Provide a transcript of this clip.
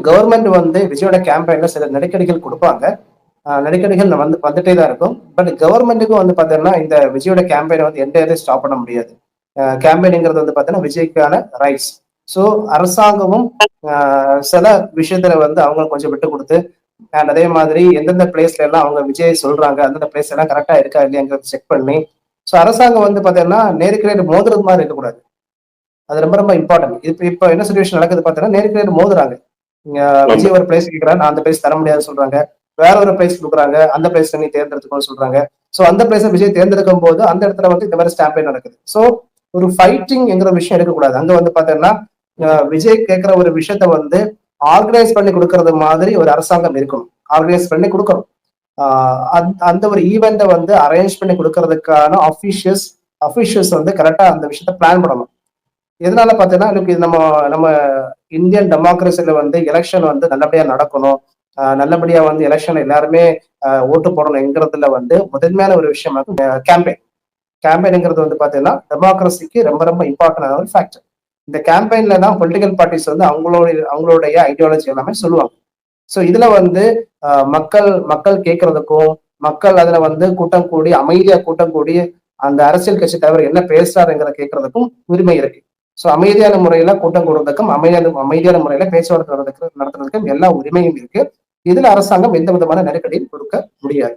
Government வந்து விஜயோட கேம்பெயின்ல சில நெருக்கடிகள் கொடுப்பாங்க. நெருக்கடிகள் வந்துட்டே தான் இருக்கும். பட் கவர்மெண்ட்டுக்கும் வந்து பார்த்தீங்கன்னா, இந்த விஜயோட கேம்பெயின வந்து எந்த இதையும் ஸ்டாப் பண்ண முடியாது. கேம்பெயின்ங்கிறது வந்து பார்த்தீங்கன்னா, விஜய்க்கான ரைட்ஸ். ஸோ அரசாங்கமும் சில விஷயத்துல வந்து அவங்க கொஞ்சம் விட்டு குடுத்து, அண்ட் அதே மாதிரி எந்தெந்த பிளேஸ்ல எல்லாம் அவங்க விஜய் சொல்றாங்க, அந்தந்த பிளேஸ் எல்லாம் கரெக்ட்டா இருக்கா இல்லையாங்கிறத செக் பண்ணி, ஸோ அரசாங்கம் வந்து பார்த்தீங்கன்னா, நேருக்கு நேர் மோதுறது மாரி இருக்கக்கூடாது. அது ரொம்ப ரொம்ப இம்பார்ட்டன்ட். இப்ப இப்ப என்ன சிச்சுவேஷன் நடக்குது பார்த்தீங்கன்னா, நேருக்கு நேர் மோதுறாங்க. ஆமா. விஜய் ஒரு பிளேஸ் கேட்கிறார், நான் அந்த பிளேஸ் தர முடியாதுன்னு சொல்றாங்க. வேற ஒரு பிளேஸ் குடுக்குறாங்க. அந்த பிளேஸ்ல நீ தேர்ந்தெடுத்துக்கோன்னு சொல்றாங்க. சோ அந்த பிளேஸ விஜய் தேர்ந்தெடுக்கும் போது, அந்த இடத்துல வந்து இந்த மாதிரி ஸ்டாம்பேட் நடக்குது. சோ ஒரு ஃபைட்டிங்ங்கிற விஷயம் இருக்கக்கூடாது. அங்க வந்து பார்த்தீங்கன்னா, விஜய் கேட்கிற ஒரு விஷயத்த வந்து ஆர்கனைஸ் பண்ணி குடுக்கறது மாதிரி ஒரு அரசாங்கம் இருக்கணும். ஆர்கனைஸ் பண்ணி குடுக்கணும். அந்த ஒரு ஈவெண்ட்ட வந்து அரேஞ்ச் பண்ணி குடுக்கறதுக்கான அஃபிஷியல்ஸ் வந்து கரெக்ட்டா அந்த விஷயத்த பிளான் பண்ணணும். எதனால பார்த்தீங்கன்னா, எனக்கு நம்ம நம்ம இந்தியன் டெமோக்ரஸில வந்து எலக்ஷன் வந்து நல்லபடியா நடக்கணும். நல்லபடியா வந்து எலக்ஷன்ல எல்லாருமே ஓட்டு போடணும்ங்கிறதுல வந்து முதன்மையான ஒரு விஷயம் வந்து கேம்பெயின். கேம்பெயின்ங்கிறது வந்து பார்த்தீங்கன்னா, டெமோக்ரஸிக்கு ரொம்ப ரொம்ப இம்பார்ட்டன்டான ஒரு ஃபேக்டர். இந்த கேம்பெயின்ல தான் பொலிட்டிக்கல் பார்ட்டிஸ் வந்து அவங்களுடைய ஐடியாலஜி எல்லாமே சொல்லுவாங்க. ஸோ இதுல வந்து மக்கள் மக்கள் கேட்கறதுக்கும், மக்கள் அதுல வந்து கூட்டம் கூடி, அமைதியா கூட்டம் கூடி, அந்த அரசியல் கட்சி தலைவர் என்ன பேசுறாருங்கிற கேட்கறதுக்கும் உரிமை இருக்கு. ஸோ அமைதியான முறையில கூட்டம் கூடுறதுக்கும், அமைதியான அமைதியான முறையில பேச்சுவார்த்தை நடத்துறதுக்கும் எல்லா உரிமையும் இருக்கு. இதுல அரசாங்கம் எந்த விதமான நெருக்கடியும் கொடுக்க முடியாது.